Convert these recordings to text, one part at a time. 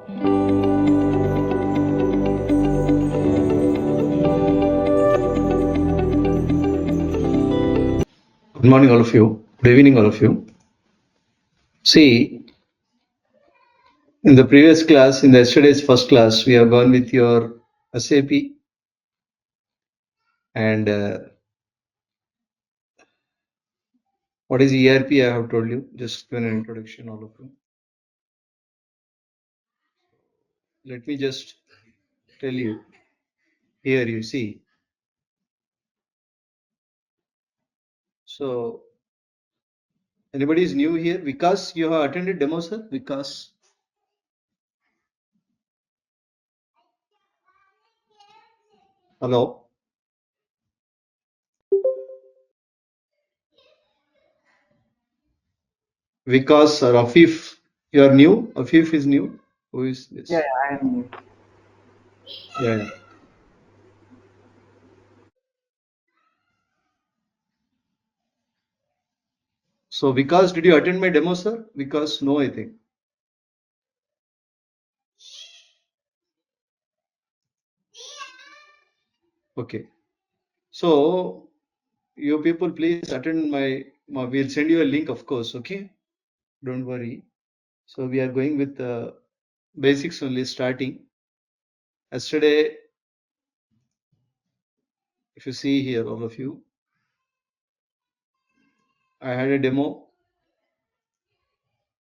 Good morning, all of you. Good evening, all of you. See, in the previous class, in the yesterday's first class, we have gone with your SAP and what is ERP, I have told you. Just given an introduction, all of you. Let me just tell you. Here you see. So, anybody is new here? Vikas, you have attended demo, sir? Vikas. Hello. Vikas or Afif, you are new? Afif is new. Who is this? Yeah, I am new. Yeah. So, Vikas, did you attend my demo, sir? Vikas, no, I think. Okay. So, you people please attend we'll send you a link, of course, okay? Don't worry. So, we are going with basics only starting. Yesterday, if you see here, all of you, I had a demo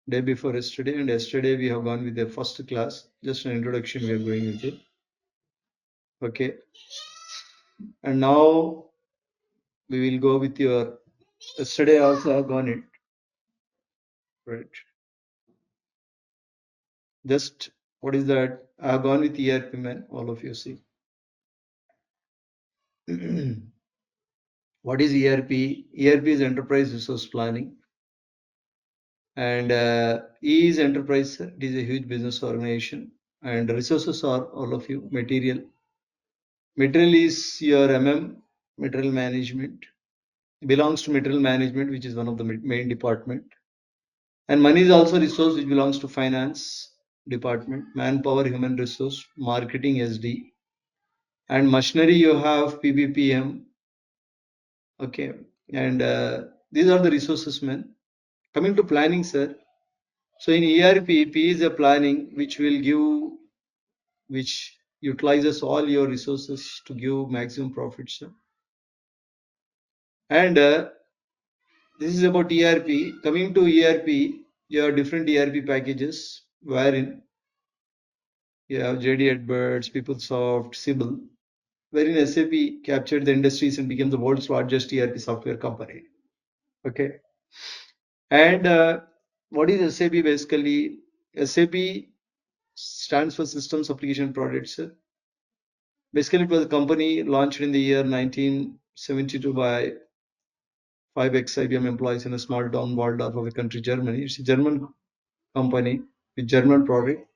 day before yesterday, and yesterday we have gone with the first class. Just an introduction we are going with it. Okay. And now we will go with your yesterday also I have gone it. Right. Just what is that? I have gone with ERP man, all of you see. What is ERP? ERP is Enterprise Resource Planning, and E is Enterprise. It is a huge business organization, and resources are all of you. Material. Material is your material management. Belongs to material management, which is one of the main department. And money is also resource, which belongs to finance department. Manpower, human resource, marketing, SD, and machinery. You have PBPM. Okay, and these are the resources, man. Coming to planning, sir. So in ERP, P is a planning which utilizes all your resources to give maximum profits. Sir. And this is about ERP. Coming to ERP, you have different ERP packages wherein you have JD Edwards, PeopleSoft, Sibyl, wherein SAP captured the industries and became the world's largest ERP software company. Okay. And what is SAP basically? SAP stands for Systems Application Products. Basically, it was a company launched in the year 1972 by 5 ex-IBM employees in a small town Waldorf of a country, Germany. It's a German company with German product.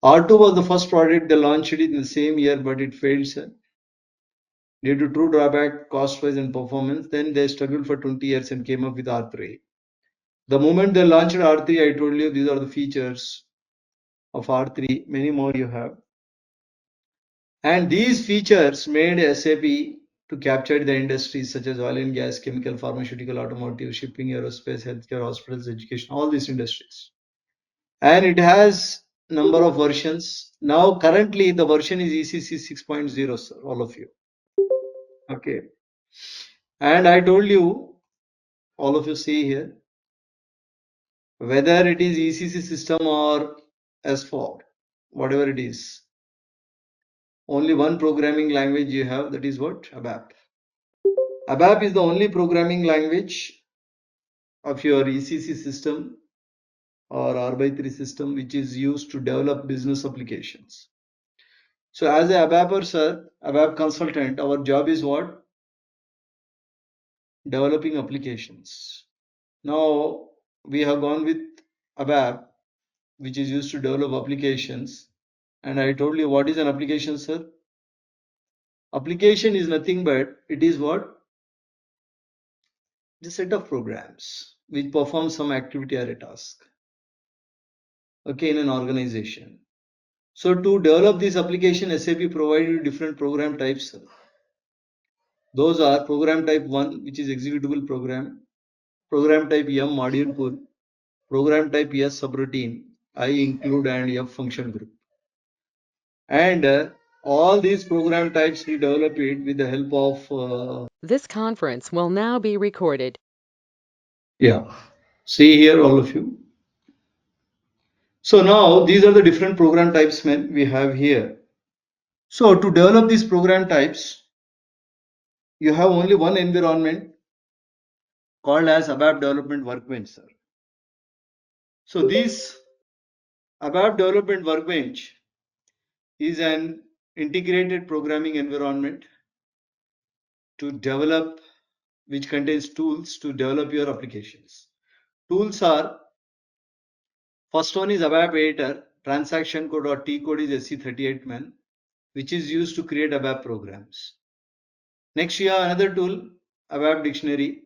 R2 was the first product. They launched it in the same year, but it failed due to true drawback, cost-wise and performance. Then they struggled for 20 years and came up with R3. The moment they launched R3, I told you these are the features of R3. Many more you have. And these features made SAP to capture the industries such as oil and gas, chemical, pharmaceutical, automotive, shipping, aerospace, healthcare, hospitals, education, all these industries. And it has number of versions. Now currently the version is ECC 6.0, sir, all of you. Okay. And I told you, all of you see here, whether it is ECC system or S4, whatever it is, only one programming language you have, that is what? ABAP. ABAP is the only programming language of your ECC system or R by 3 system which is used to develop business applications. So as a ABAPer, sir, ABAP consultant, our job is what? Developing applications. Now we have gone with ABAP, which is used to develop applications. And I told you what is an application, sir? Application is nothing but it is what? The set of programs which perform some activity or a task. okay, in an organization. So to develop this application, SAP provided different program types. Those are program type 1, which is executable program type M, module pool, program type S, subroutine, I, include, and F, function group. And all these program types we develop it with the help of This conference will now be recorded. yeah. See here, all of you. So now these are the different program types we have here. So to develop these program types, you have only one environment called as ABAP Development Workbench, sir. So this ABAP Development Workbench is an integrated programming environment to develop, which contains tools to develop your applications. Tools are, first one is ABAP Editor, transaction code or T code is SC38 man, which is used to create ABAP programs. Next you have another tool, ABAP Dictionary,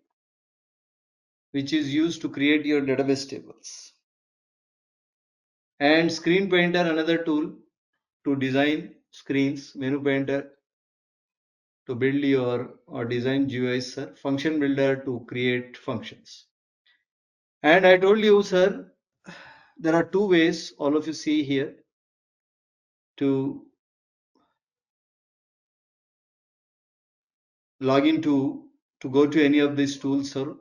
which is used to create your database tables. And Screen Painter, another tool to design screens, Menu Painter to build your or design GUIs, sir. Function Builder to create functions. And I told you, sir, there are two ways, all of you see here, to log into to go to any of these tools, sir.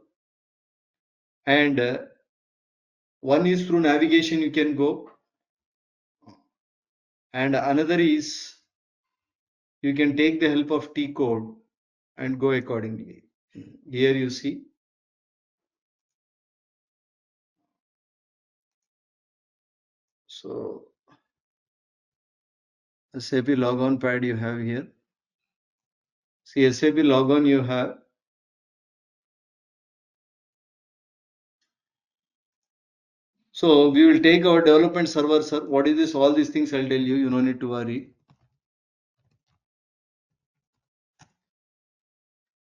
And one is through navigation you can go, and another is you can take the help of T code and go accordingly. Here you see. So SAP logon pad you have here. See, SAP logon you have. So we will take our development server, sir. What is this? All these things I'll tell you. You don't need to worry.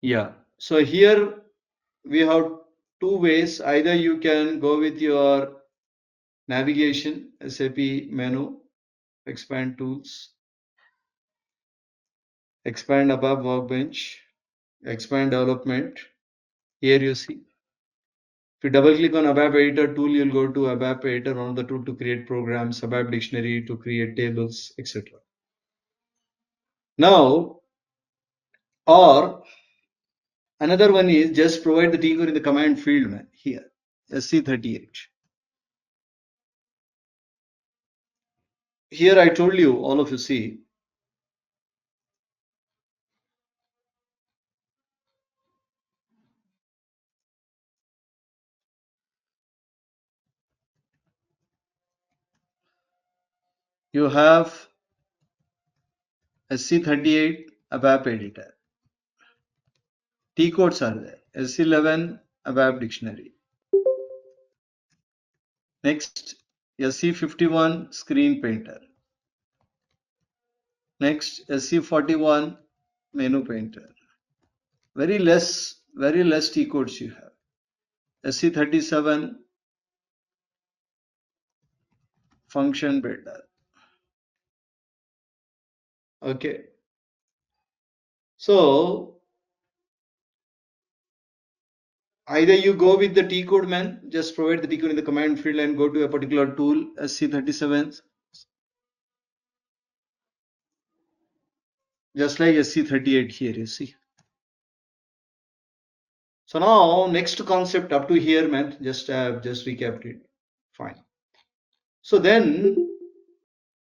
Yeah. So here we have two ways. Either you can go with your navigation, SAP menu, expand tools, expand above workbench, expand development. Here you see. If you double click on ABAP editor tool, you'll go to ABAP editor, one of the tool to create programs, ABAP dictionary to create tables, etc. Now, or another one is just provide the T code in the command field, man. Here, SC38. Here I told you, all of you see, you have SC38 ABAP editor. T codes are there. SC11 ABAP dictionary. Next, SC51 screen painter. Next, SC41 menu painter. Very less T codes you have. SC37 function builder. Okay. So either you go with the T code, man, just provide the T code in the command field and go to a particular tool, SC37, just like SC38 here, you see. So now next concept up to here, man, just recapped it. Fine. So then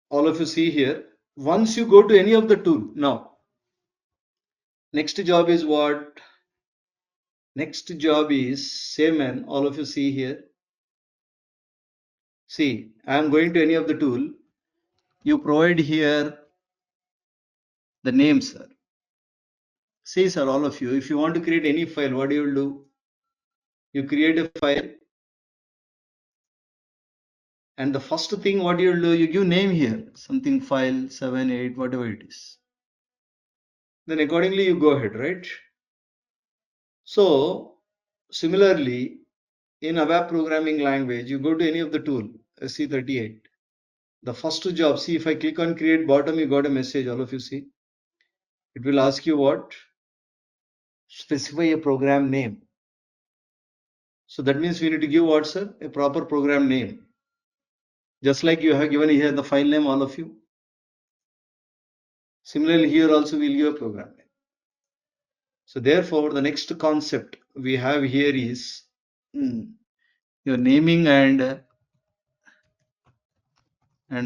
all of you see here, once you go to any of the tool, now next job is what? Next job is same, man, all of you see here. See, I am going to any of the tool. You provide here the name, sir. See, sir, all of you, if you want to create any file, what do you do? You create a file, and the first thing what you do, you give name here, something file 7, 8, whatever it is. Then accordingly you go ahead, right? So similarly, in ABAP programming language, you go to any of the tool, SC38. The first job, see if I click on create bottom, you got a message, all of you see. It will ask you what? Specify a program name. So that means we need to give what, sir? A proper program name. Just like you have given here the file name, all of you. Similarly, here also we'll give a program name. So therefore, the next concept we have here is your naming and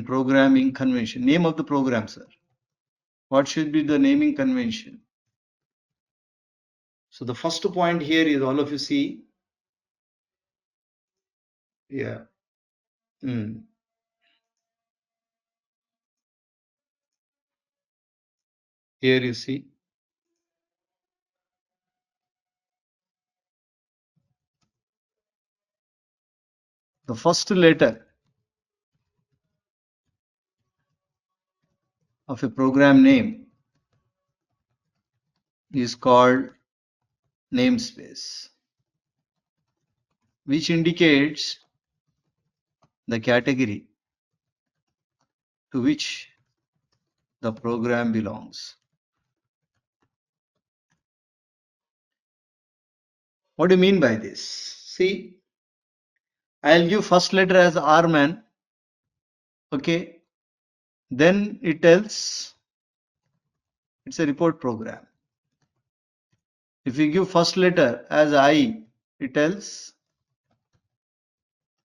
programming convention. Name of the program, sir. What should be the naming convention? So the first point here is all of you see. Yeah. Mm. Here you see. The first letter of a program name is called namespace, which indicates the category to which the program belongs. What do you mean by this? See, I'll give first letter as R man. Okay. Then it tells it's a report program. If you give first letter as I, it tells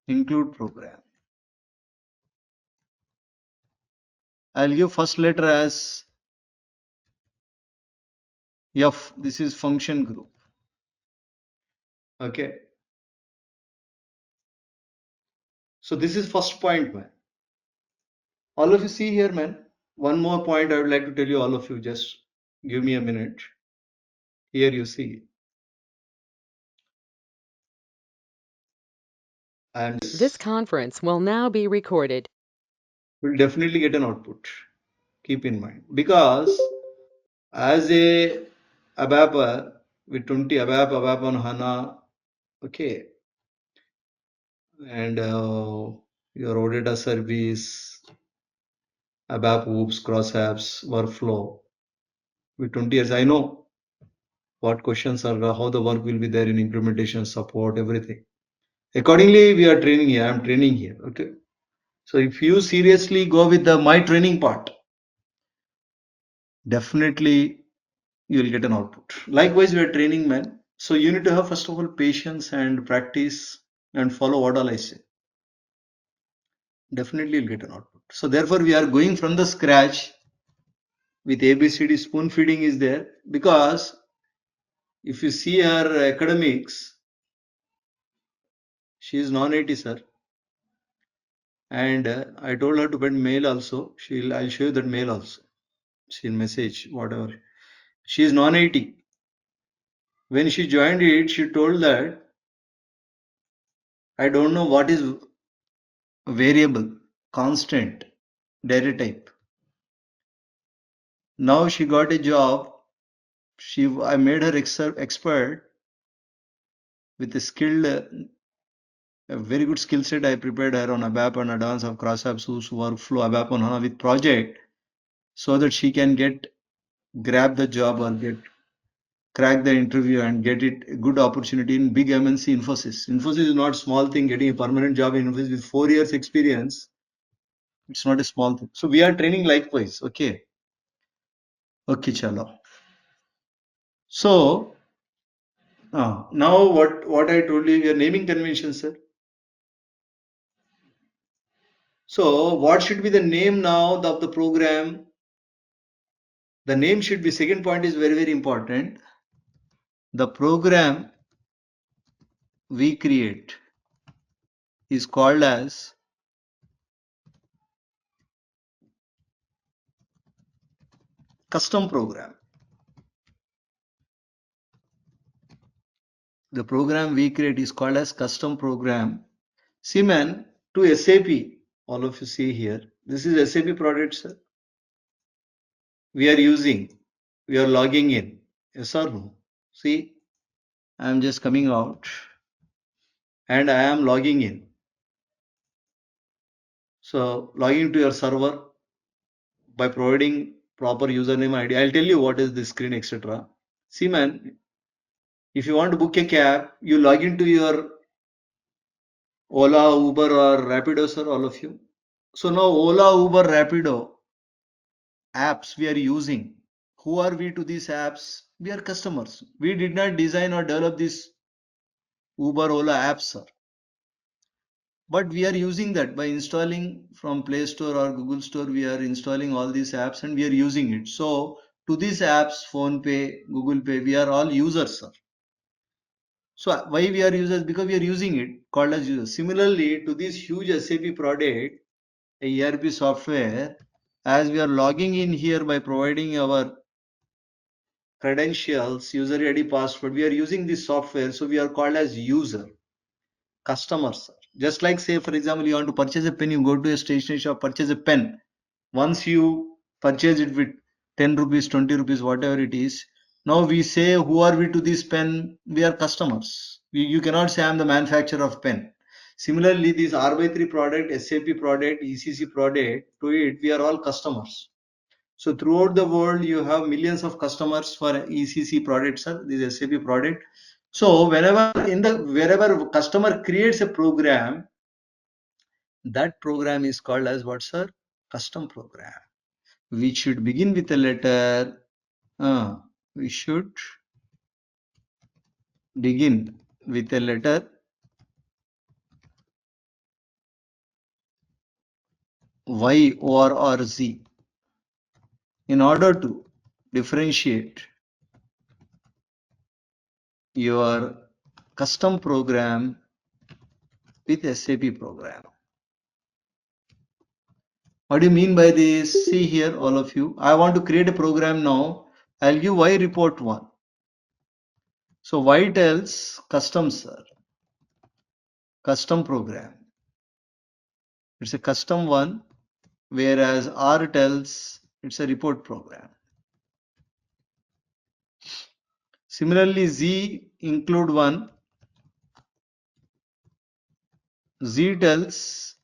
include program. I'll give first letter as F. This is function group. Okay. So this is first point, man. All of you see here, man. One more point I would like to tell you, all of you. Just give me a minute. Here you see. And This conference will now be recorded. will definitely get an output. Keep in mind. Because as a ABAP with 20 ABAP on HANA, okay, and your OData service, ABAP OOPS, cross apps, workflow with 20 years, I know what questions are, how the work will be there in implementation, support, everything. Accordingly, we are training here. I'm training here. Okay. So if you seriously go with the my training part, definitely you will get an output. Likewise, we are training, man. So you need to have first of all patience and practice and follow what all I say. Definitely you'll get an output. So therefore, we are going from the scratch with ABCD. Spoon feeding is there because if you see her academics, she is non-IT, sir. And I told her to put mail also. I'll show you that mail also. She'll message whatever. She is non-IT. When she joined it, she told that I don't know what is variable, constant, data type. Now she got a job. I made her expert with a skilled, a very good skill set. I prepared her on ABAP and advance of cross apps, workflow, ABAP on HANA with project, so that she can grab the job or crack the interview and get it a good opportunity in big MNC Infosys. Infosys is not small thing. Getting a permanent job in Infosys with 4 years experience, it's not a small thing. So we are training likewise. Okay. Okay, chalo. So now what I told you, your naming convention, sir. So what should be the name now of the program? The name should be, second point is very, very important. The program we create is called as custom program. The program we create is called as custom program. See, man, to SAP, all of you see here, this is SAP product, sir. We are using, we are logging in. Yes or no? See, I am just coming out and I am logging in. So logging to your server by providing proper username ID. I'll tell you what is the screen, etc. See, man, if you want to book a cab, you log into your Ola, Uber, or Rapido, sir, all of you. So now Ola, Uber, Rapido apps we are using. Who are we to these apps? We are customers. We did not design or develop these Uber, Ola apps, sir. But we are using that by installing from Play Store or Google Store. We are installing all these apps and we are using it. So to these apps, Phone Pay, Google Pay, we are all users, sir. So why we are users? Because we are using it, called as users. Similarly, to this huge SAP product, a ERP software, as we are logging in here by providing our credentials, user ID, password, we are using this software. So we are called as user, customers. Just like, say, for example, you want to purchase a pen, you go to a stationery shop, purchase a pen. Once you purchase it with 10 rupees, 20 rupees, whatever it is, now we say, who are we to this pen? We are customers. You cannot say I'm the manufacturer of pen. Similarly, this R by 3 product, SAP product, ECC product, to it, we are all customers. So throughout the world, you have millions of customers for ECC products, sir, this SAP product. So wherever customer creates a program, that program is called as what, sir? Custom program. We should begin with a letter. We should begin with a letter Y or Z in order to differentiate your custom program with SAP program. What do you mean by this? See here, all of you. I want to create a program now. I'll give Y report 1. So Y tells custom, sir. Custom program. It's a custom one, whereas R tells it's a report program. Similarly, Z include 1. Z tells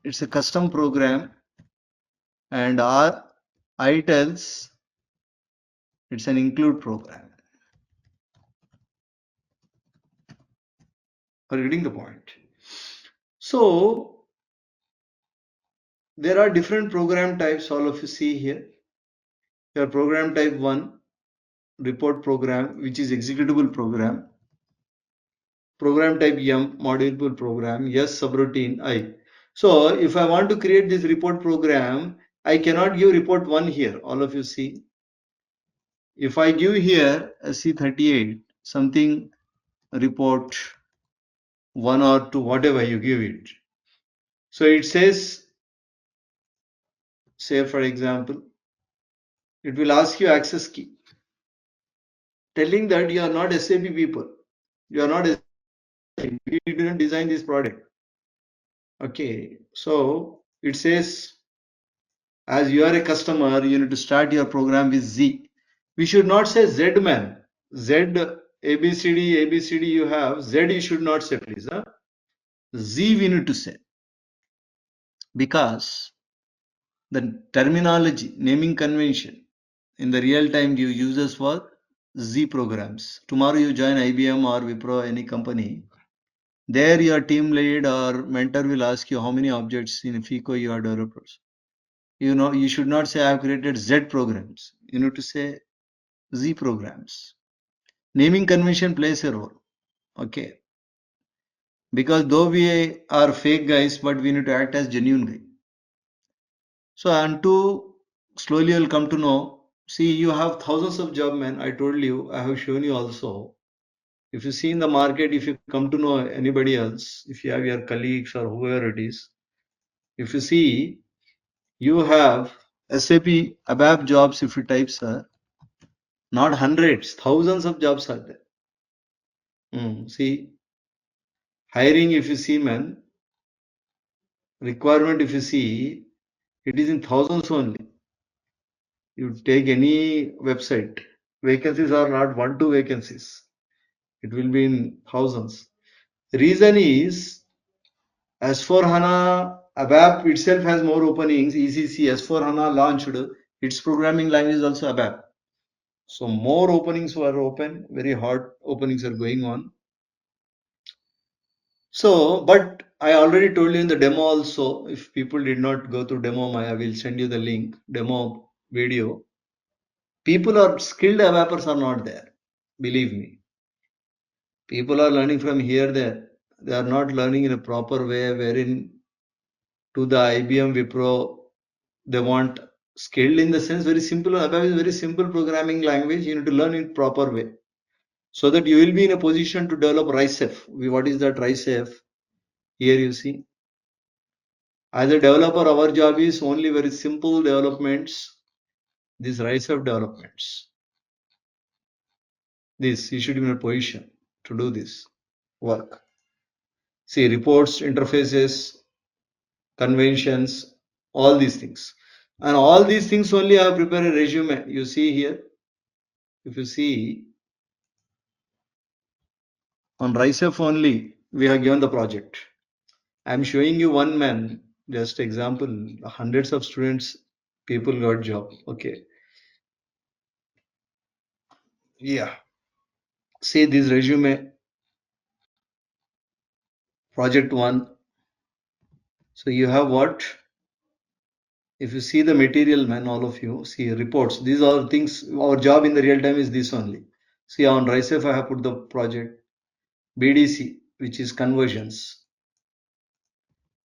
it's a custom program, and I tells it's an include program. Are you getting the point? So there are different program types, all of you see here. Your program type 1, report program, which is executable program. Program type M, modulable program. S, subroutine I. So if I want to create this report program, I cannot give report 1 here. All of you see. If I give here a C38, something report 1 or 2, whatever you give it. So it says, say for example, it will ask you access key, telling that you are not SAP people. You are not SAP. We didn't design this product. Okay, so it says, as you are a customer, you need to start your program with Z. We should not say Z man. Z, ABCD you have. Z you should not say, please. Huh? Z we need to say. Because the terminology, naming convention in the real time you uses for Z programs. Tomorrow you join IBM or Wipro, any company. There your team lead or mentor will ask you how many objects in FICO you are developers. You know, you should not say I have created Z programs. You need to say Z programs. Naming convention plays a role. Okay. Because though we are fake guys, but we need to act as genuine guy. So unto slowly you'll come to know. See, you have thousands of job men. I told you, I have shown you also. If you see in the market, if you come to know anybody else, if you have your colleagues or whoever it is, if you see, you have SAP ABAP jobs, if you type, sir, not hundreds, thousands of jobs are there. See, hiring, if you see, man, requirement, if you see, it is in thousands only. You take any website, vacancies are not 1, 2 vacancies. It will be in thousands. The reason is, as for HANA ABAP itself has more openings. ECC S4HANA launched its programming language is also ABAP. So more openings were open, very hot openings are going on. So, but I already told you in the demo also, if people did not go to demo, I will send you the link, demo video. People are skilled ABAPers are not there. Believe me. People are learning from here, there. They are not learning in a proper way, wherein to the IBM Wipro, they want skilled in the sense very simple. ABAP is a very simple programming language. You need to learn in proper way so that you will be in a position to develop RISEF. What is that RISEF? Here you see. As a developer, our job is only very simple developments, these RISEF developments. This, you should be in a position to do this work. See, reports, interfaces, conventions, all these things. And all these things only I have prepared a resume. You see here, if you see on RISEF only, we have given the project. I'm showing you one man, just example, hundreds of students, people got job. Okay. Yeah. See this resume, project one. So you have what? If you see the material, man, all of you, see reports. These are things, our job in the real time is this only. See on RISEF, I have put the project BDC, which is conversions.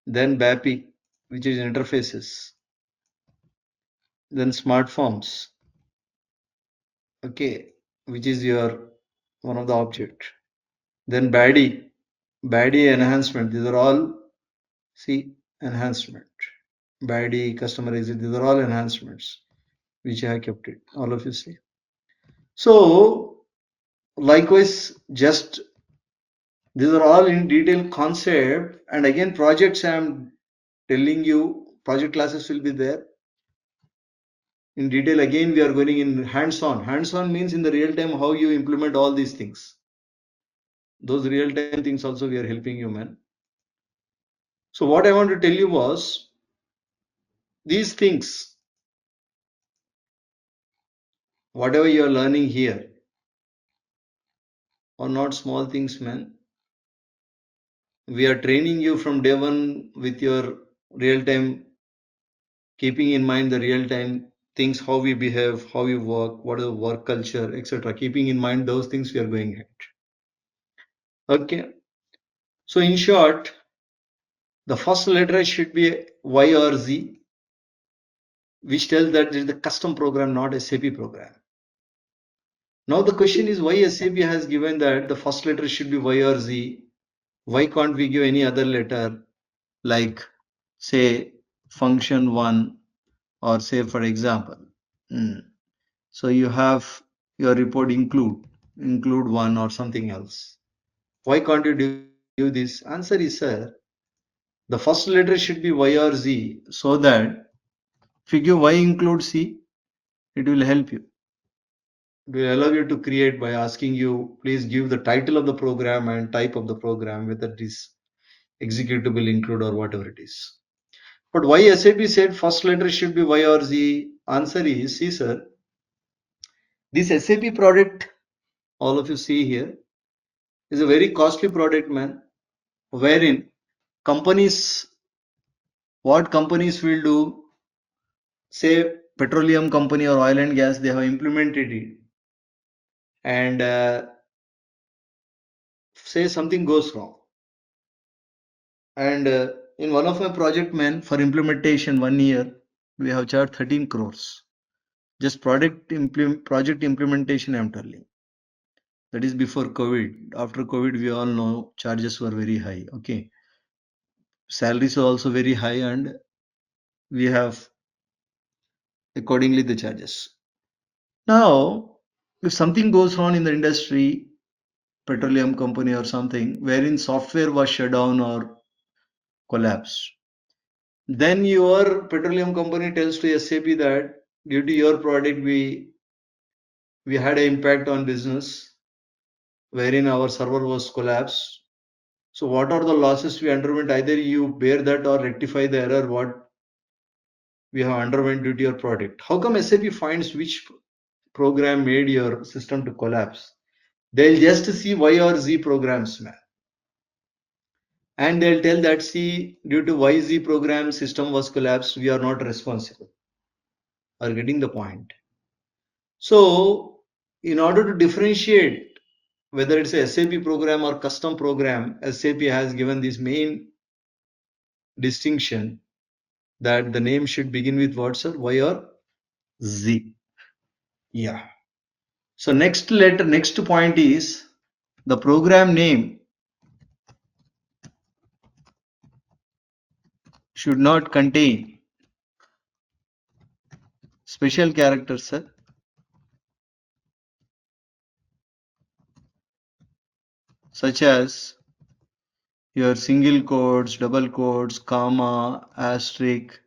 Then BAPI, which is interfaces. Then smart forms, okay, which is your one of the object. Then BADI enhancement. These are all, see, enhancement. BADI, customer exit, these are all enhancements, which I have kept it. All of you see. So, likewise, just these are all in detail concept. And again, projects I am telling you, project classes will be there. In detail, again, we are going in hands-on. Hands-on means in the real time how you implement all these things. Those real time things also we are helping you, man. So what I want to tell you was these things, whatever you are learning here, are not small things, man. We are training you from day one with your real time, keeping in mind the real time things, how we behave, how we work, what is the work culture, etc. Keeping in mind those things we are going ahead. Okay. So in short, the first letter should be Y or Z, which tells that it is the custom program, not SAP program. Now the question is why SAP has given that the first letter should be Y or Z. Why can't we give any other letter like say function 1 or say for example. So you have your report include 1 or something else. Why can't you do this? Answer is sir, the first letter should be Y or Z so that if you give Y include C, it will help you. It will allow you to create by asking you, please give the title of the program and type of the program, whether it is executable include or whatever it is. But why SAP said first letter should be Y or Z? Answer is, see sir, this SAP product, all of you see here, is a very costly product, man, wherein companies, what companies will do, say petroleum company or oil and gas, they have implemented it, and say something goes wrong. And in one of my project, man, for implementation 1 year, we have charged 13 crores. Just project implementation, I'm telling. That is before COVID. After COVID, we all know charges were very high. Okay. Salaries are also very high, and we have accordingly the charges. Now, if something goes wrong in the industry, petroleum company or something, wherein software was shut down or collapsed, then your petroleum company tells to SAP that due to your product, we had an impact on business, wherein our server was collapsed. So what are the losses we underwent? Either you bear that or rectify the error what we have underwent due to your product. How come SAP finds which program made your system to collapse? They'll just see Y or Z programs, man. And they'll tell that, see, due to YZ program system was collapsed, we are not responsible. Are getting the point? So, in order to differentiate whether it's a SAP program or custom program, SAP has given this main distinction that the name should begin with what, sir? Y or Z. Yeah. So next point is the program name should not contain special characters, sir, such as your single quotes, double quotes, comma, asterisk,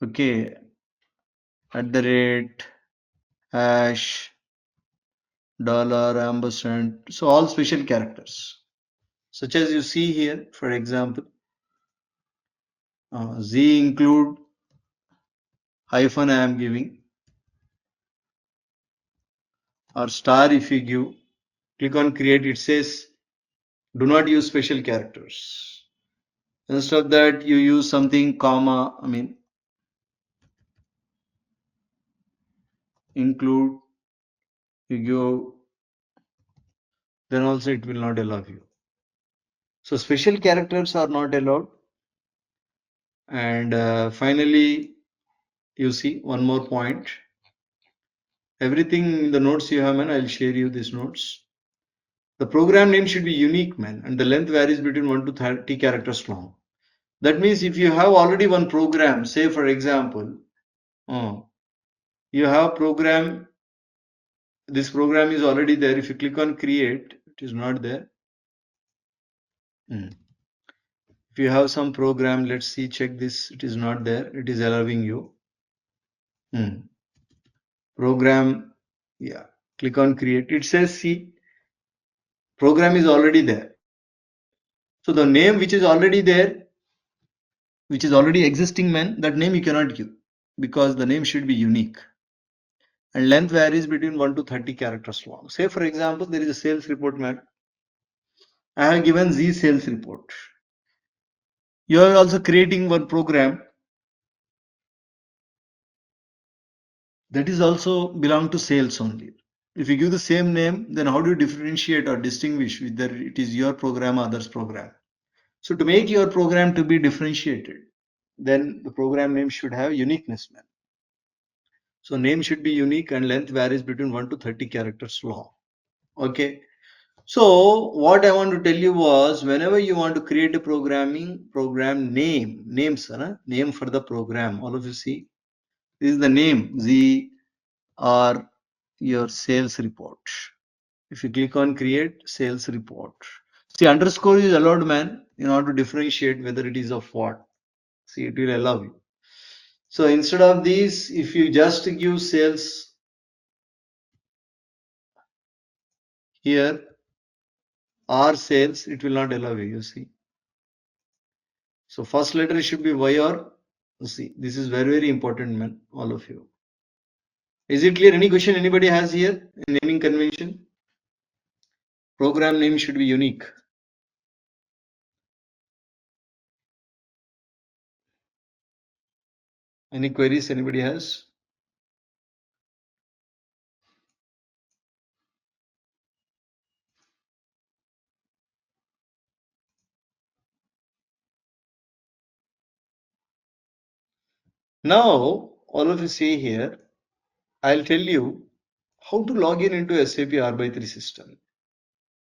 okay, at the rate, hash, dollar, ampersand. So all special characters, such as you see here, for example, Z include hyphen I am giving, or star if you give. Click on create, it says do not use special characters. Instead of that, you use something comma, I mean include, you give, then also it will not allow you. So special characters are not allowed. And finally, you see one more point. Everything in the notes you have, man, I'll share you these notes. The program name should be unique, man, and the length varies between 1 to 30 characters long. That means if you have already one program, say for example, you have program, this program is already there. If you click on create, it is not there. If you have some program, let's see, check this, it is not there. It is allowing you. Program, yeah, click on create. It says, see, program is already there. So the name which is already there, which is already existing, man, that name you cannot give because the name should be unique. And length varies between 1 to 30 characters long. Say, for example, there is a sales report, man. I have given Z sales report. You are also creating one program that is also belong to sales only. If you give the same name, then how do you differentiate or distinguish whether it is your program or others program? So to make your program to be differentiated, then the program name should have uniqueness, man. So name should be unique and length varies between 1 to 30 characters long. Okay. So what I want to tell you was whenever you want to create a program names, name for the program, all of you see, this is the name, Z or your sales report. If you click on create sales report, see underscore is allowed, man, in order to differentiate whether it is of what. See, it will allow you. So instead of these, if you just give sales here or sales, it will not allow you, you see. So first letter should be Y or C. This is very, very important, man, all of you. Is it clear? Any question anybody has here in naming convention? Program name should be unique. Any queries anybody has? Now, all of you see here, I'll tell you how to log in into SAP R/3 system.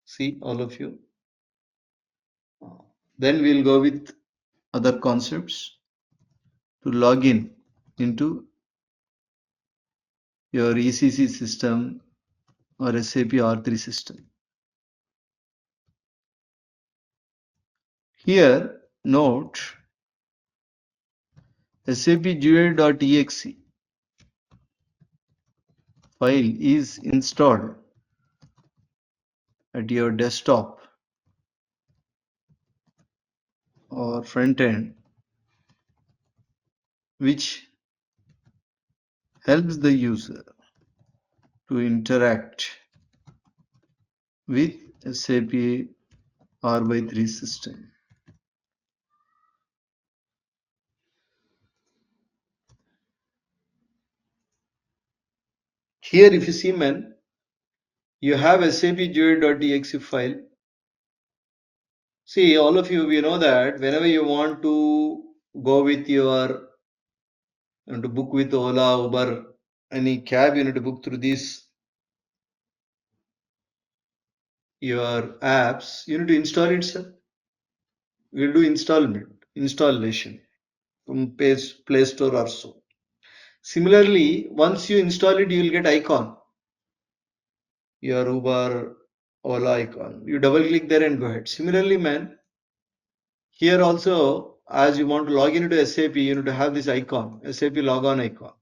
See, all of you. Then we'll go with other concepts to log in into your ECC system or SAP R3 system. Here, note SAP GUI.exe file is installed at your desktop or front end, which helps the user to interact with SAP R/3 system. Here, if you see, man, you have SAP GUI.exe file. See, all of you, we know that whenever you want to go with your, you want to book with Ola, Uber, any cab, you need to book through these your apps. You need to install it, sir. We'll do installation from Play Store or so. Similarly, once you install it, you will get icon, your Uber, Ola icon. You double click there and go ahead. Similarly, man, here also, as you want to log into SAP, you need to have this icon, SAP logon icon.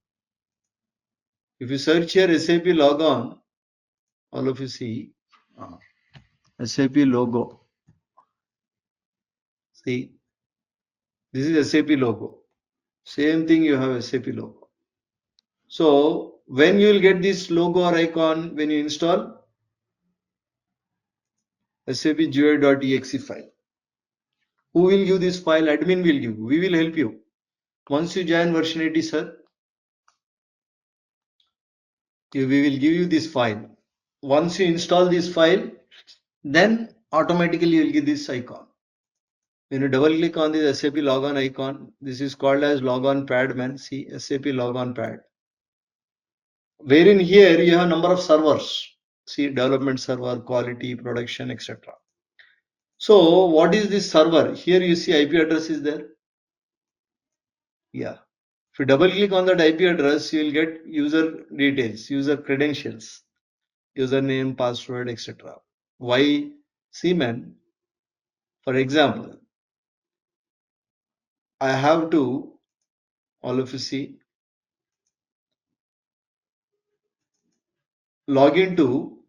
If you search here SAP logon, all of you see SAP logo. See, this is SAP logo. Same thing, you have SAP logo. So when you will get this logo or icon when you install SAP GUI.exe file. Who will give this file? Admin will give. We will help you. Once you join version 80, sir, we will give you this file. Once you install this file, then automatically you will get this icon. When you double click on this SAP logon icon, this is called as logon pad, man. See, SAP logon pad. Wherein here you have number of servers. See, development server, quality, production, etc. So what is this server? Here you see IP address is there. Yeah. If you double click on that IP address, you will get user details, user credentials, username, password, etc. Why Cman? For example, I have to, all of you see, log into,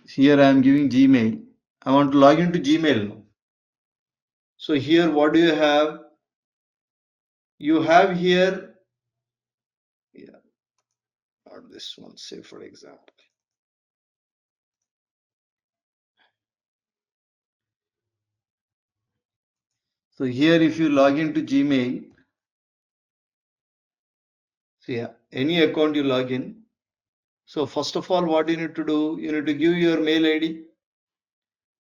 here I am giving Gmail. I want to log into Gmail now. So here what do you have? You have here, yeah, not this one, say for example. So here if you log into Gmail, so yeah, any account you log in. So first of all, what you need to do, you need to give your mail ID.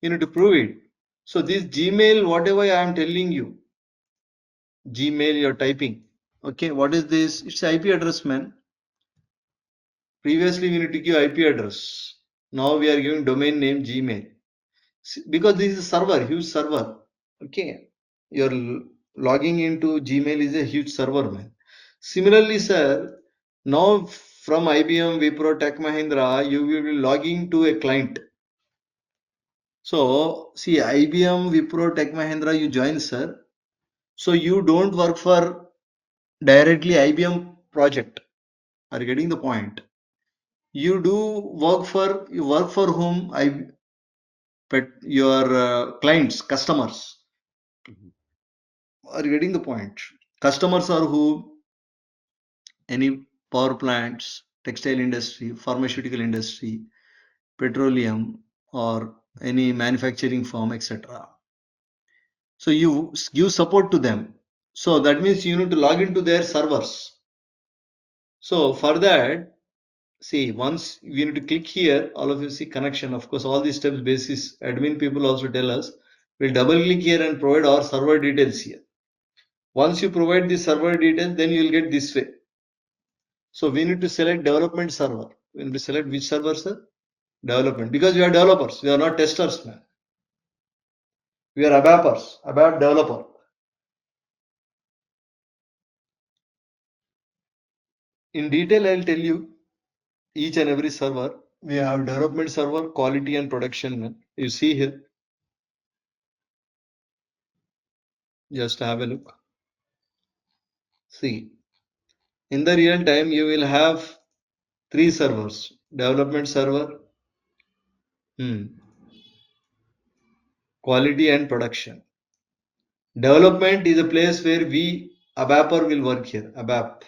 You need to prove it. So this Gmail, whatever I am telling you, Gmail you're typing. Okay, what is this? It's IP address, man. Previously we need to give IP address. Now we are giving domain name Gmail. Because this is a server, huge server. Okay, you're logging into Gmail is a huge server, man. Similarly, sir, now from IBM, Wipro, Tech Mahindra, you will be logging to a client. So, see, IBM, Wipro, Tech Mahindra, you join, sir. So you don't work for directly IBM project. Are you getting the point? You work for whom? Your clients, customers. Are you getting the point? Customers are who? Any power plants, textile industry, pharmaceutical industry, petroleum, or any manufacturing firm, etc. So you give support to them. So that means you need to log into their servers. So for that, see, once we need to click here, all of you see connection. Of course, all these steps basis, admin people also tell us, we'll double click here and provide our server details here. Once you provide the server details, then you will get this way. So we need to select development server. We need to select which server, sir? Development. Because we are developers, we are not testers, man. We are ABAPers, ABAP developer. In detail, I'll tell you each and every server. We have development server, quality and production, man. You see here, just have a look. See, in the real time, you will have three servers: development server, quality and production. Development is a place where we, ABAPer will work here. ABAP.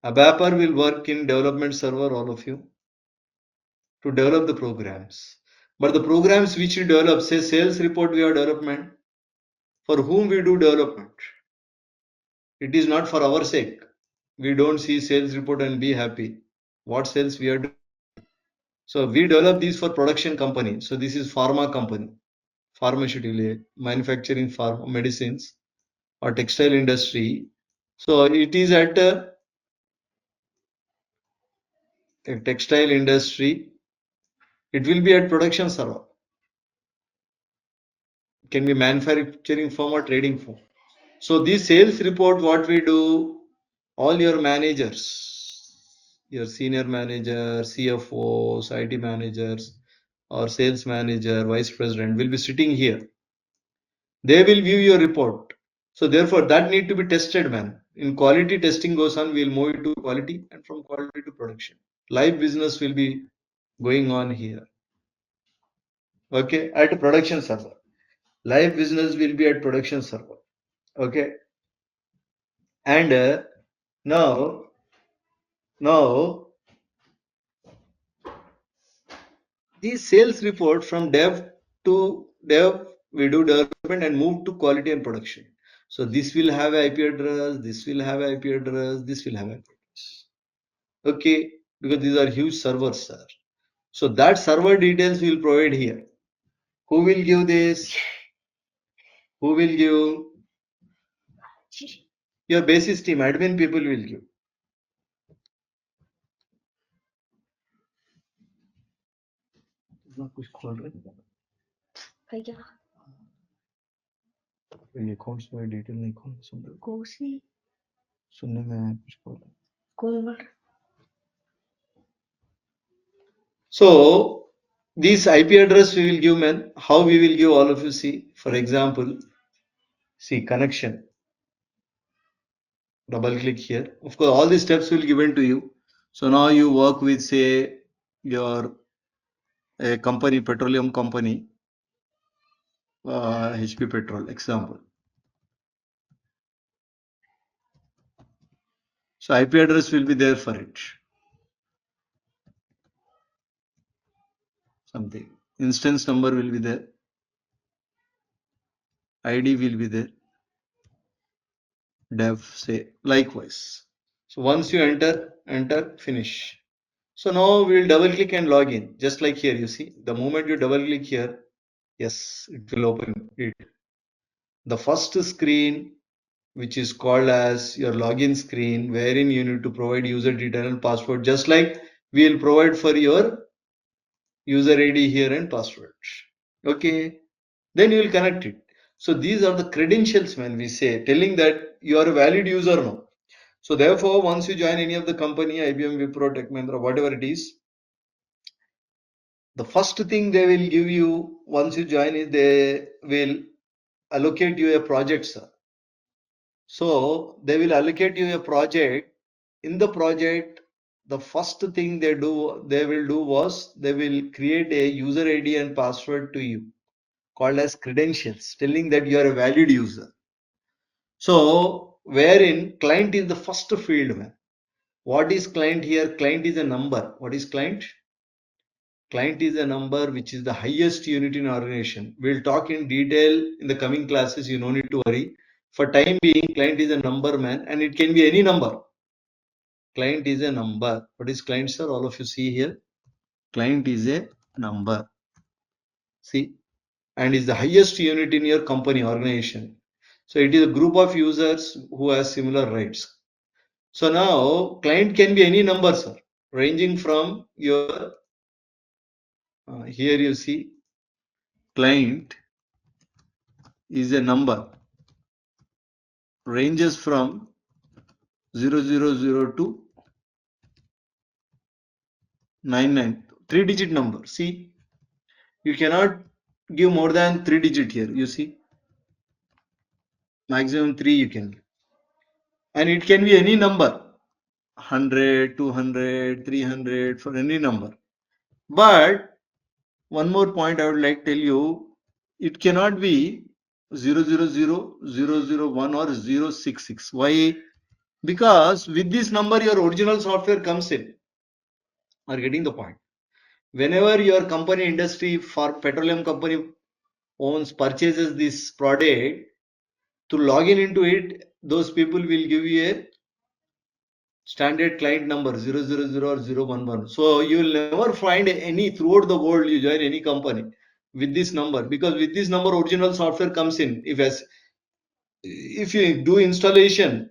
ABAPer will work in development server, all of you, to develop the programs. But the programs which we develop, say sales report, we have development. For whom we do development? It is not for our sake. We don't see sales report and be happy. What sales we are doing? So we develop these for production company. So this is pharma company, pharmaceutical, manufacturing pharma medicines or textile industry. So it is at a textile industry. It will be at production server. It can be manufacturing firm or trading firm. So this sales report, what we do, all your managers, your senior manager, CFOs, IT managers, or sales manager, vice president will be sitting here. They will view your report. So therefore, that need to be tested, man. In quality testing goes on, we'll move it to quality, and from quality to production. Live business will be going on here. Okay, at production server. Live business will be at production server. Okay, and now, now the sales report from dev to dev, we do development and move to quality and production. So this will have IP address, this will have IP address, this will have IP address. Okay, because these are huge servers, sir. So that server details we will provide here. Who will give this? Who will give? Your basis team, admin people will give. कुछ खोल रहे ये accounts में detail नहीं खोल सुन रहे सुनने में आया कुछ खोल So this IP address we will give, man. How we will give, all of you see. For example, see connection. Double click here. Of course, all these steps will be given to you. So now you work with, say, your a company, petroleum company, HP Petrol, example. So IP address will be there for it. Something. Instance number will be there. ID will be there. Dev, say, likewise. So once you enter, finish. So now we will double click and log in. Just like here, you see, the moment you double click here, yes, it will open it. The first screen, which is called as your login screen, wherein you need to provide user detail and password, just like we will provide for your user ID here and password. Okay, then you will connect it. So these are the credentials, when we say, telling that you are a valid user now. So therefore, once you join any of the company, IBM, Wipro, Tech Mahindra, whatever it is, the first thing they will give you once you join is they will allocate you a project, sir. So they will allocate you a project. In the project, the first thing they will do was they will create a user ID and password to you called as credentials, telling that you are a valid user. So wherein client is the first field, man. What is client here? Client is a number. What is client? Client is a number which is the highest unit in organization. We'll talk in detail in the coming classes. You no need to worry. For time being, client is a number, man, and it can be any number. Client is a number. What is client, sir? All of you see here. Client is a number. See, and is the highest unit in your company organization. So it is a group of users who has similar rights. So now client can be any number, sir, ranging from your here you see client is a number, ranges from 0002 99, 3-digit number. See, you cannot give more than 3-digit here. You see, maximum 3 you can give, and it can be any number, 100, 200, 300, for any number. But one more point I would like to tell you. It cannot be 000 001 or 066. Why? Because with this number your original software comes in. Are getting the point? Whenever your company industry for petroleum company owns purchases this product, to log in into it, those people will give you a standard client number 000 or 011. So you will never find any throughout the world you join any company with this number, because with this number original software comes in. If you do installation,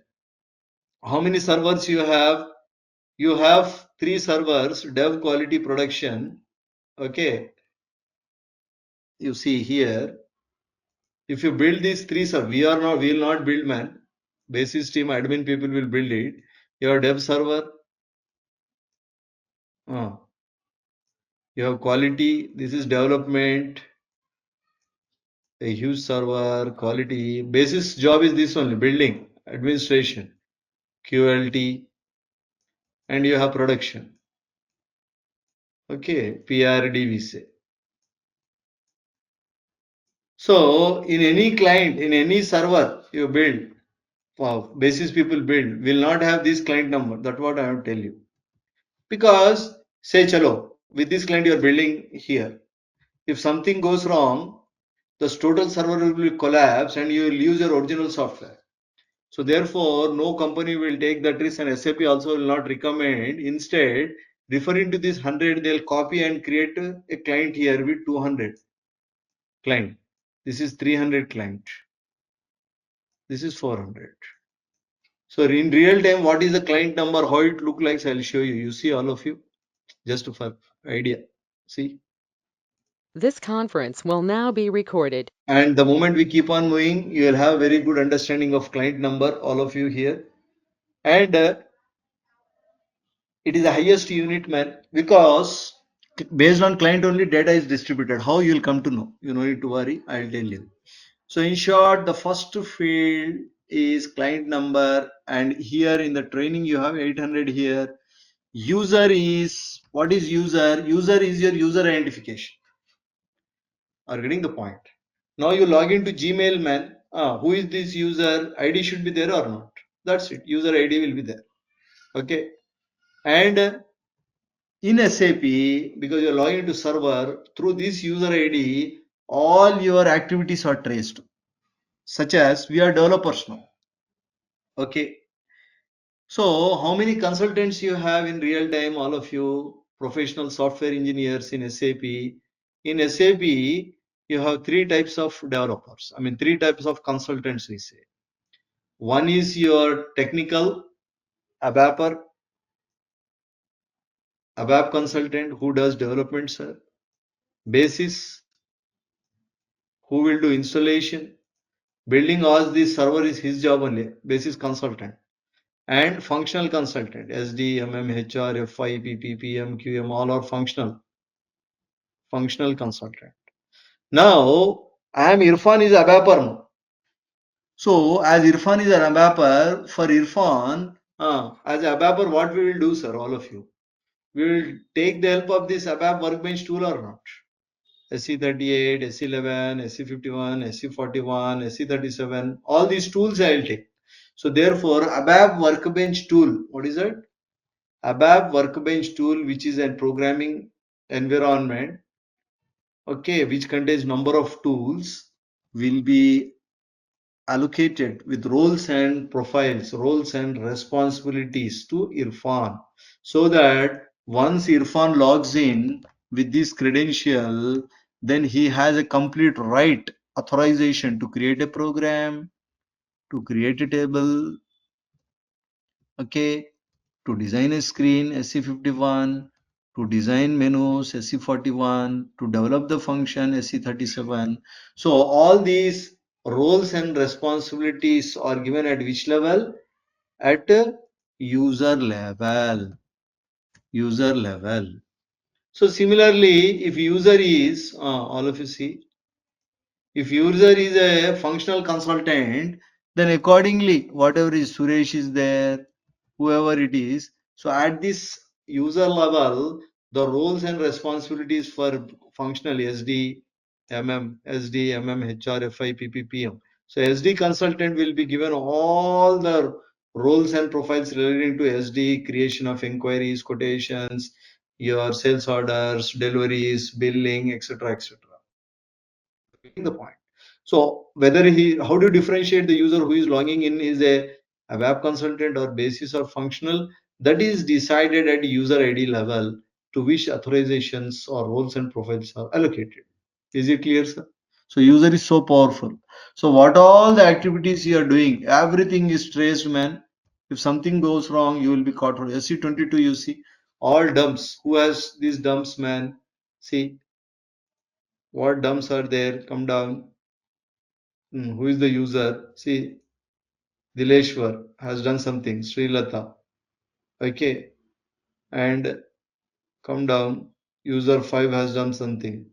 how many servers you have? You have 3 servers, dev, quality, production. Okay, you see here. If you build these 3 servers, we will not build, man. Basis team admin people will build it. Your dev server, uh, you have quality. This is development. A huge server, quality. Basis job is this only: building, administration, QLT, and you have production. Okay, PRD we say. So in any client, in any server you build, wow, basis people build will not have this client number. That's what I have to tell you. Because say chalo, with this client you are building here. If something goes wrong, the total server will collapse and you will use your original software. So therefore, no company will take that risk, and SAP also will not recommend. Instead, referring to this 100, they'll copy and create a client here with 200 client. This is 300 client. This is 400. So in real time, what is the client number? How it look like? I'll show you. You see all of you, just for idea. See. This conference will now be recorded. And the moment we keep on moving, you will have very good understanding of client number, all of you here. And it is the highest unit, man, because based on client only data is distributed. How you will come to know? You don't need to worry. I'll tell you. So in short, the first field is client number, and here in the training you have 800 here. User is, what is user? User is your user identification. Are getting the point? Now you log into Gmail, man. Who is this user? ID should be there or not? That's it. User ID will be there. Okay. And in SAP, because you're logging into server, through this user ID, all your activities are traced. Such as we are developers now. Okay. So how many consultants you have in real time? All of you professional software engineers in SAP. In SAP, you have 3 types of developers. I mean, 3 types of consultants we say. One is your technical ABAPer, ABAP consultant who does development, sir. Basis, who will do installation. Building all this server is his job only, basis consultant. And functional consultant, SD, MM, HR, FI, PP, PM, QM, all are functional consultant. Now, I am Irfan is ABAPer now. So, as Irfan is an ABAPer, for Irfan, as ABAPer, what we will do, sir, all of you? We will take the help of this ABAP workbench tool or not? SC38, SC11, SC51, SC41, SC37, all these tools I will take. So therefore, ABAP workbench tool, what is it? ABAP workbench tool, which is a programming environment, okay, which contains number of tools, will be allocated with roles and profiles, roles and responsibilities to Irfan, so that once Irfan logs in with this credential, then he has a complete right authorization to create a program, to create a table, okay, to design a screen SC51, to design menus SC41, to develop the function SC37. So all these roles and responsibilities are given at which level? At user level. User level. So similarly, if user is, all of you see, if user is a functional consultant, then accordingly, whatever is Suresh is there, whoever it is. So at this user level, the roles and responsibilities for functional SD, HR, FI, PPPM. So SD consultant will be given all the roles and profiles relating to SD, creation of inquiries, quotations, your sales orders, deliveries, billing, etc., etc. Getting the point. So whether how do you differentiate the user who is logging in is a web consultant or basis or functional? That is decided at user ID level to which authorizations or roles and profiles are allocated. Is it clear, sir? So user is so powerful. So what all the activities you are doing, everything is traced, man. If something goes wrong, you will be caught. For SC22, you see all dumps. Who has these dumps, man? See what dumps are there? Come down. Who is the user? See, Dileshwar has done something. Srilata. Okay. And come down. User 5 has done something.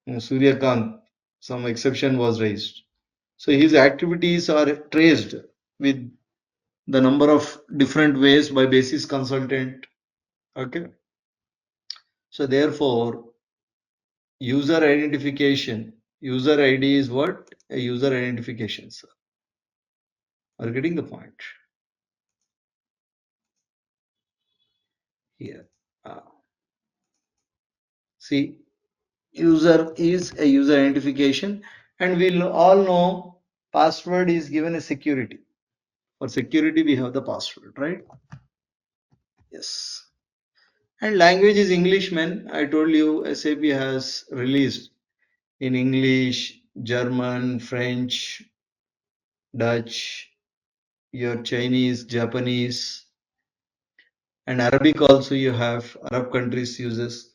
Suryakant. Some exception was raised. So his activities are traced with the number of different ways by basis consultant. Okay. So therefore, user identification. User ID is what? A user identification, sir. Are you getting the point? Here. See, user is a user identification, and we'll all know password is given a security. For security, we have the password, right? Yes. And language is English, man. I told you SAP has released in English, German, French, Dutch, your Chinese, Japanese, and Arabic also you have. Arab countries uses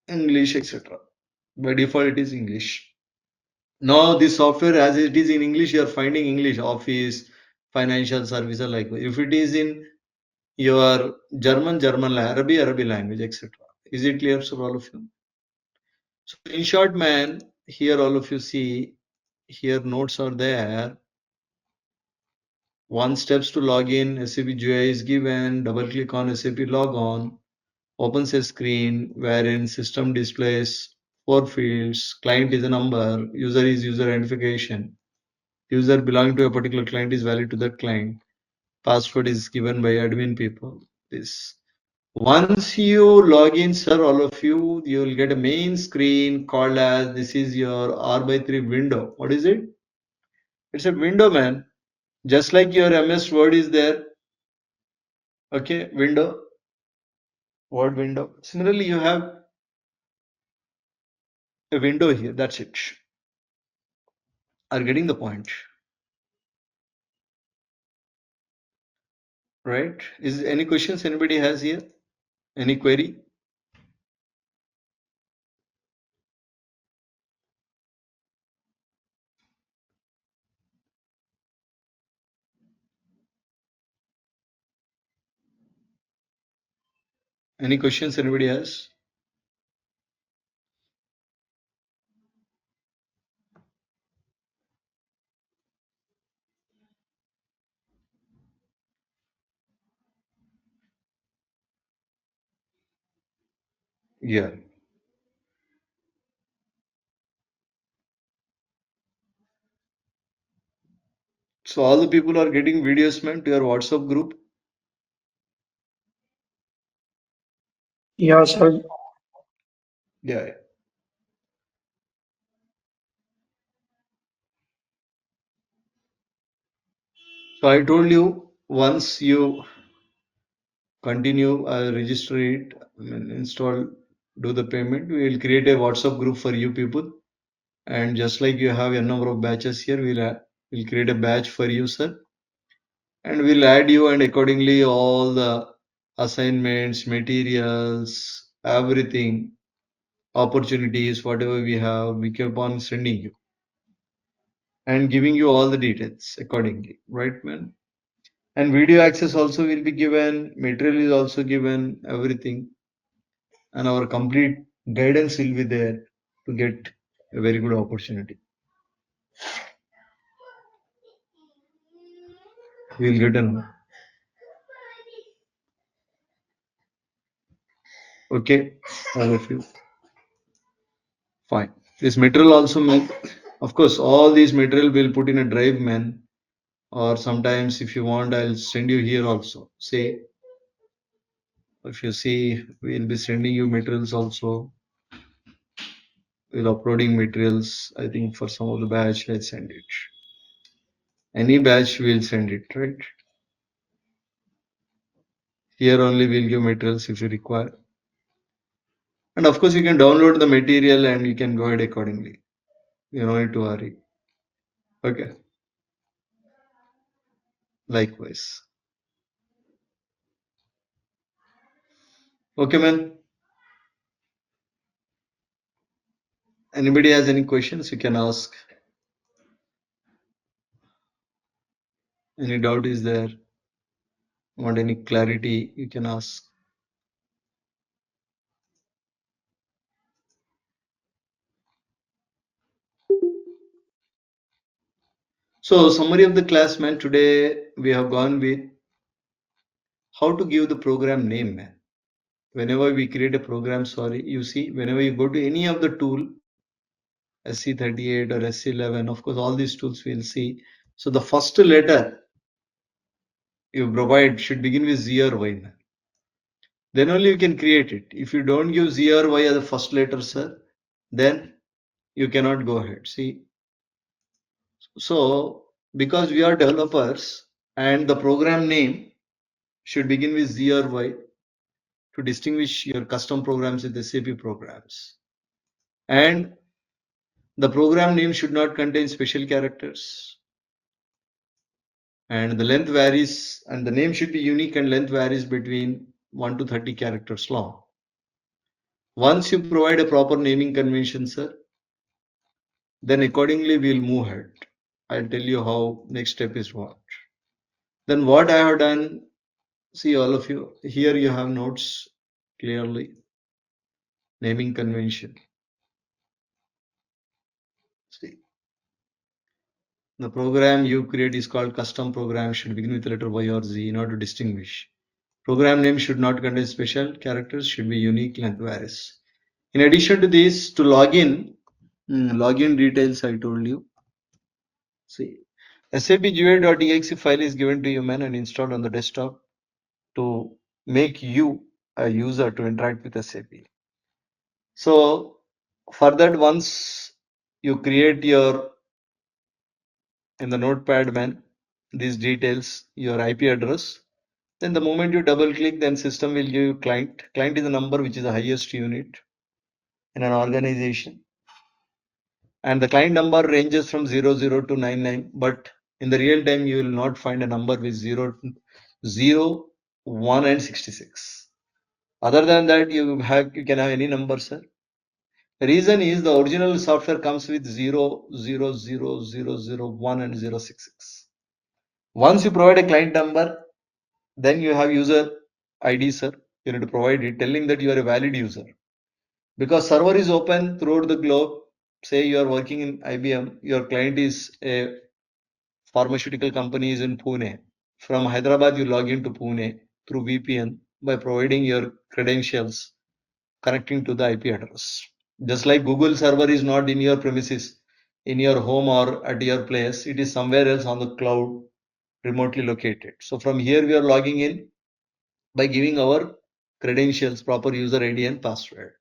English, etc. By default, it is English. Now this software as it is in English, you are finding English, office, financial services like that. If it is in your German, Arabic language, etc. Is it clear, sir, all of you? So in short, man, here all of you see, here notes are there. One steps to log in, SAP GUI is given, double click on SAP logon, opens a screen wherein system displays four fields, client is a number, user is user identification, user belonging to a particular client is valid to that client, password is given by admin people. This once you log in, sir, all of you, you will get a main screen called as this is your R by 3 window. What is it? It's a window, man. Just like your MS Word is there. Okay, window, Word window. Similarly, you have a window here. That's it. Are getting the point, right? Is any questions anybody has here? Any query? Any questions anybody has? Yeah. So all the people are getting videos, man, to your WhatsApp group. Yeah, sir. Yeah. So I told you once you continue, register it, install, do the payment. We will create a WhatsApp group for you people. And just like you have a number of batches here, we'll create a batch for you, sir. And we'll add you and accordingly all the assignments, materials, everything, opportunities, whatever we have, we keep on sending you and giving you all the details accordingly, right, man? And video access also will be given, material is also given, everything, and our complete guidance will be there to get a very good opportunity. You will get an okay, all of you. Fine. This material also make, of course, all these material will put in a drive, man. Or sometimes if you want, I'll send you here also. Say, if you see, we'll be sending you materials also. We'll uploading materials. I think for some of the batch, let's send it. Any batch, we'll send it, right? Here only we'll give materials if you require. And of course, you can download the material and you can go ahead accordingly. You don't need to worry. Okay. Likewise. Okay, man. Anybody has any questions, you can ask. Any doubt is there? Want any clarity, you can ask. So, summary of the class, man. Today we have gone with how to give the program name, man. Whenever we create a program, sorry, you see, whenever you go to any of the tool, SC38 or SC11, of course, all these tools we'll see. So, the first letter you provide should begin with Z or Y, man. Then only you can create it. If you don't give Z or Y as the first letter, sir, then you cannot go ahead. See, so because we are developers and the program name should begin with Z or Y to distinguish your custom programs with SAP programs. And the program name should not contain special characters. And the length varies, and the name should be unique, and length varies between 1 to 30 characters long. Once you provide a proper naming convention, sir, then accordingly we'll move ahead. I'll tell you how next step is what. Then what I have done, see all of you, here you have notes clearly, naming convention. See, the program you create is called custom program, should begin with the letter Y or Z in order to distinguish. Program name should not contain special characters, should be unique, length varies. In addition to this, to login, login details I told you. See, SAP file is given to you, man, and installed on the desktop to make you a user to interact with SAP. So for that, once you create your in the notepad, man, these details, your IP address, then the moment you double click, then system will give you client. Client is the number which is the highest unit in an organization. And the client number ranges from 00 to 99, but in the real time, you will not find a number with 0, 0, 1 and 66. Other than that, you can have any number, sir. The reason is the original software comes with 0, 0, 0, 0, 0, 1 and 066. Once you provide a client number, then you have user ID, sir. You need to provide it, telling that you are a valid user. Because server is open throughout the globe. Say you are working in IBM, your client is a pharmaceutical company is in Pune. From Hyderabad, you log into Pune through VPN by providing your credentials connecting to the IP address. Just like Google server is not in your premises, in your home or at your place, it is somewhere else on the cloud, remotely located. So from here, we are logging in by giving our credentials, proper user ID and password.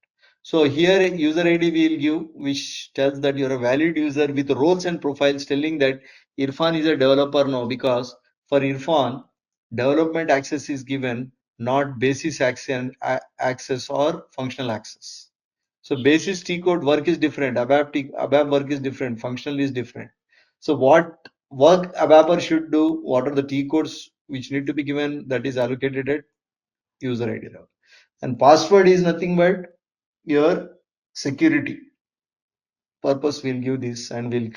So here user ID we will give, which tells that you're a valid user with roles and profiles, telling that Irfan is a developer now, because for Irfan, development access is given, not basis access or functional access. So basis T code work is different, ABAP work is different, functional is different. So what work ABAPer should do, what are the T codes which need to be given, that is allocated at user ID level. And password is nothing but your security purpose. Will give this, and will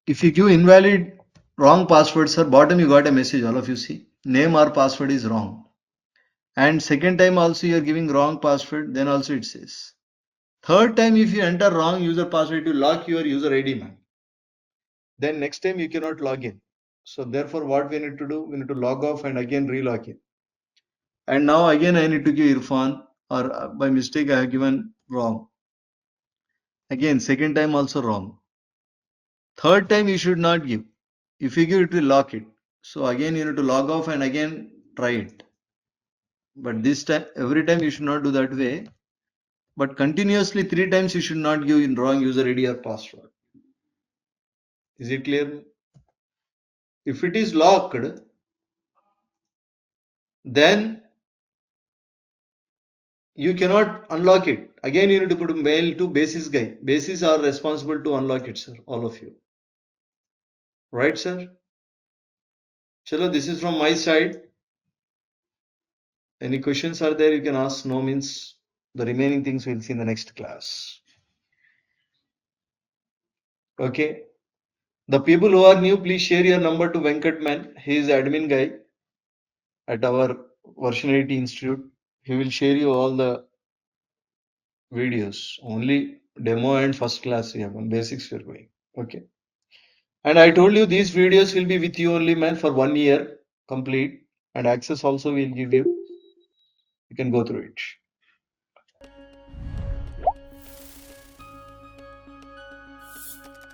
if you give invalid wrong password, sir, bottom you got a message, all of you see, name or password is wrong. And second time also you are giving wrong password, then also it says. Third time if you enter wrong user password, to lock your user ID, man, then next time you cannot log in. So therefore what we need to do, we need to log off and again relog in. And now again I need to give Irfan, or by mistake I have given wrong. Again, second time also wrong. Third time you should not give. If you give, it will lock it. So again you need to log off and again try it. But this time, every time you should not do that way. But continuously 3 times you should not give in wrong user ID or password. Is it clear? If it is locked, then you cannot unlock it. Again, you need to put a mail to basis guy. Basis are responsible to unlock it, sir. All of you. Right, sir? Chalo, this is from my side. Any questions are there? You can ask. No means the remaining things we'll see in the next class. Okay. The people who are new, please share your number to Venkatman. He is admin guy at our Versionality Institute. He will share you all the videos. Only demo and first class we have. On basics we are going. Okay. And I told you these videos will be with you only, man, for 1 year complete. And access also we'll give you. You can go through it.